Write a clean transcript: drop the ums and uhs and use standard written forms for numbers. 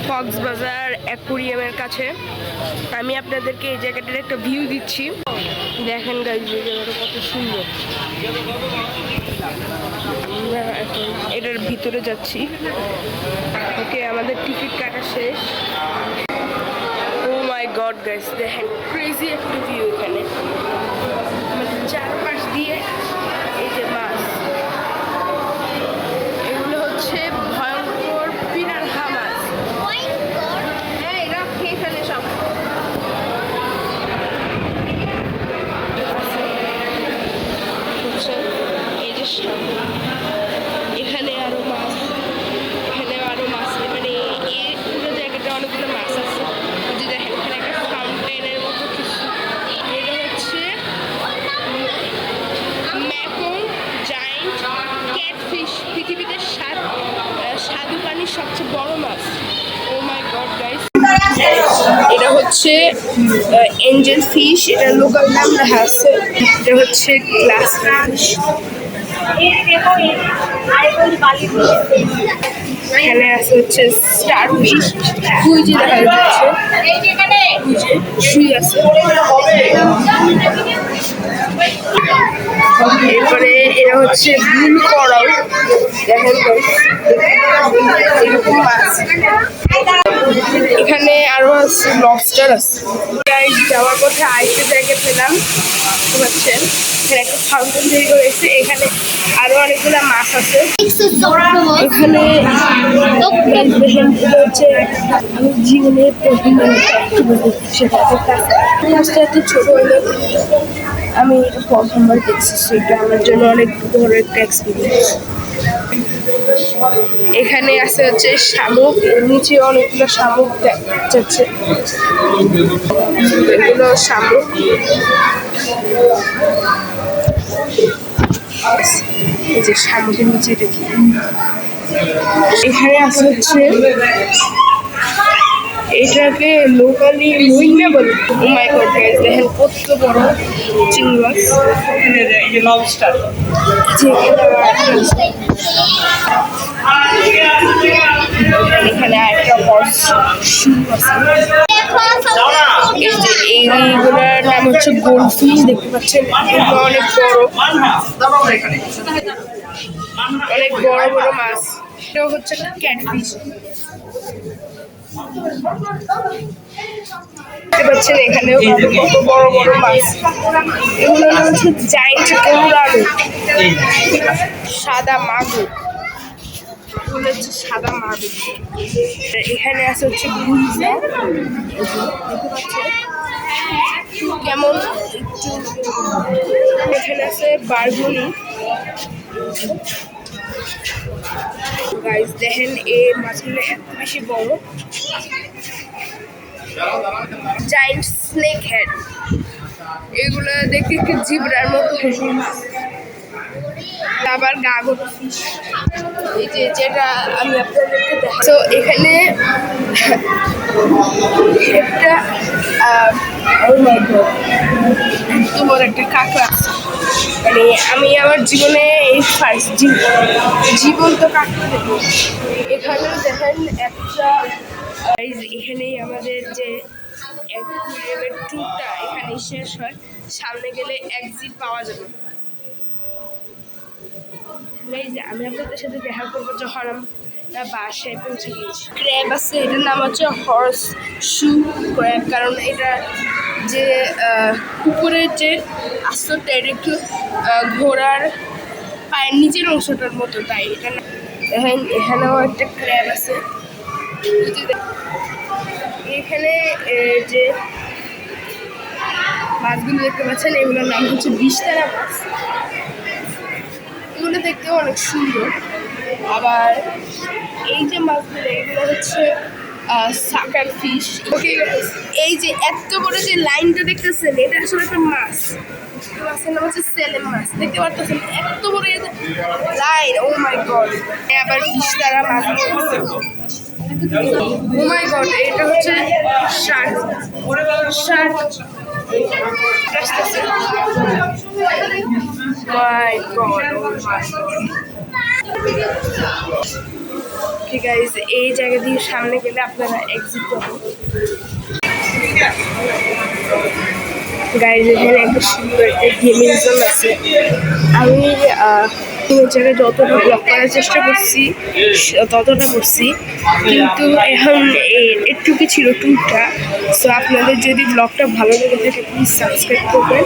কক্সবাজার অ্যাকুরিয়ামের কাছে। আমি আপনাদেরকে এই জায়গাটার একটা ভিউ দিচ্ছি, দেখেন গাইজ এই জায়গাটা কত সুন্দর। আমরা এখন এটার ভিতরে যাচ্ছি। ওকে, আমাদের টিকিট কাটা শেষ। ও মাই গড গাইজ, দেখেন ক্রেজি একটা ভিউ এখানে। আমাদের চারপাশ দিয়ে এই যে মাছ, এগুলো হচ্ছে ভয়ঙ্কর পিরানহা মাছ। এরা খেয়ে ফেলে সব। এই যে এখানে আরো মাছ, এখানে আরো মাছ, মানে এই পুরো জায়গাটা অনেকগুলো মাছ আছে। যদি দেখেন এখানে একটা ফাউন্টেনের মতো কিছু, এটা হচ্ছে ম্যাকং জায়ান্ট ক্যাটফিশ, পৃথিবীতে স্বাদু পানির সবচেয়ে বড় মাছ। ও মাই গড গাইস, এটা হচ্ছে এঞ্জেল ফিশ, এটা লোকাল নাম লেখা আছে। এটা হচ্ছে গ্লাস ফিশ। এখানে আছে হচ্ছে স্টার ফিশ, কুইজি দেখা যাচ্ছে, শুই আছে। এরপরে এরা হচ্ছে ব্লু করাল, দেখেন এরকম মাছ। এখানে আরো আছে লবস্টার আছে। যাওয়ার পথে আরেকটা জায়গা পেলাম, বুঝতে পারছেন, এখানে একটা ফাউন্টেন তৈরি করেছে। এখানে আরো অনেকগুলো মাছ আছে। এখানে হচ্ছে আমি জীবনে প্রথম মাছটা এত ছোট হলো, আমি এটা প্রথমবার দেখছি, সেটা আমার জন্য অনেক বড় একটা এক্সপিরিয়েন্স। এখানে আছে হচ্ছে শামুক, নিচে অনেকগুলো শামুক যাচ্ছে, এগুলো শামুক। এই যে শামুকের নিচে দেখি, এখানে আছে হচ্ছে এটাকে লোকালি রুইনা বলে। ও মাই গড গাইস, দেখেন কত বড় চিংড়ি মাছ। এই যে লবস্টার, এখানে একটা বড় শিং আছে। এই যে এইগুলোর নাম হচ্ছে গোল্ডফিশ, দেখতে পাচ্ছেন এগুলো অনেক বড়, অনেক বড় বড় মাছ। এটাও হচ্ছে ক্যাটফিশ, দেখতে পাচ্ছেন এখানেও কত বড় বড় মাছ। এগুলো হচ্ছে জায়ান্ট কৌরালু, সাদা মাগুর, এগুলো হচ্ছে সাদা মাগুর। এখানে আছে হচ্ছে গুলজা, দেখতে পাচ্ছেন কেমন একটু। এখানে আছে বারগুনি। গাইস দেখেন এই মাছগুলো এত বেশি বড়। জায়ান্ট স্নেক হেড, এগুলো দেখতে একটু জিব্রার মতো। আবার গাগর ফিশ, এই যে যেটা আমি আপনাদেরকে দেখাই। তো এখানে একটা তোমার একটা কাঁকড়া আছে, মানে আমি আমার জীবনে এই ফার্স্ট জীবন্ত কাঁকড়া দেখবো। এখানে দেখেন একটা, এখানেই আমাদের যে অ্যাকুরিয়ামের ট্যুরটা এখানেই শেষ হয়। সামনে গেলে এক্সিট পাওয়া যাবে। আমি আপনাদের সাথে দেখা করবো যখন আমরা বাসায় পৌঁছে গিয়েছি। ক্র্যাব আছে, এটার নাম হচ্ছে হর্স শু ক্র্যাব, কারণ এটা যে উপরের যে আস্তরটা এটা একটু ঘোড়ার পায়ের নিচের অংশটার মতো, তাই এটা দেখেন। এখানেও একটা ক্র্যাব আছে। এখানে যে মাছগুলো দেখতে পাচ্ছেন এগুলোর নাম হচ্ছে বিশতারা মাছ। এগুলো দেখতেও অনেক সুন্দর। আবার এই যে মাছগুলো, এগুলো হচ্ছে সাকার ফিশ। এই যে এত বড় যে লাইনটা দেখতেছেন, এটা আসলে একটা মাছ। মাছের নাম হচ্ছে সেলেম মাছ, দেখতে পারতেছেন এত বড় লাইন। ও মাই গড, আবার বিশতারা মাছ। ও মাই গড, এটা হচ্ছে Shark. Shark my god, oh my god. Okay guys, এই জায়গা দিয়ে সামনে গেলে আপনারা এক্সিট পাবেন। গাইজ এখানে একটা সুন্দর একটা গেমিং জোন আছে। আমি ওই জায়গায় যতটা ব্লগ করার চেষ্টা করছি ততটা করছি, কিন্তু এখন একটুকু ছিল টুকটা। সো আপনাদের যদি ব্লগটা ভালো লেগে থাকে প্লিজ সাবস্ক্রাইব করবেন।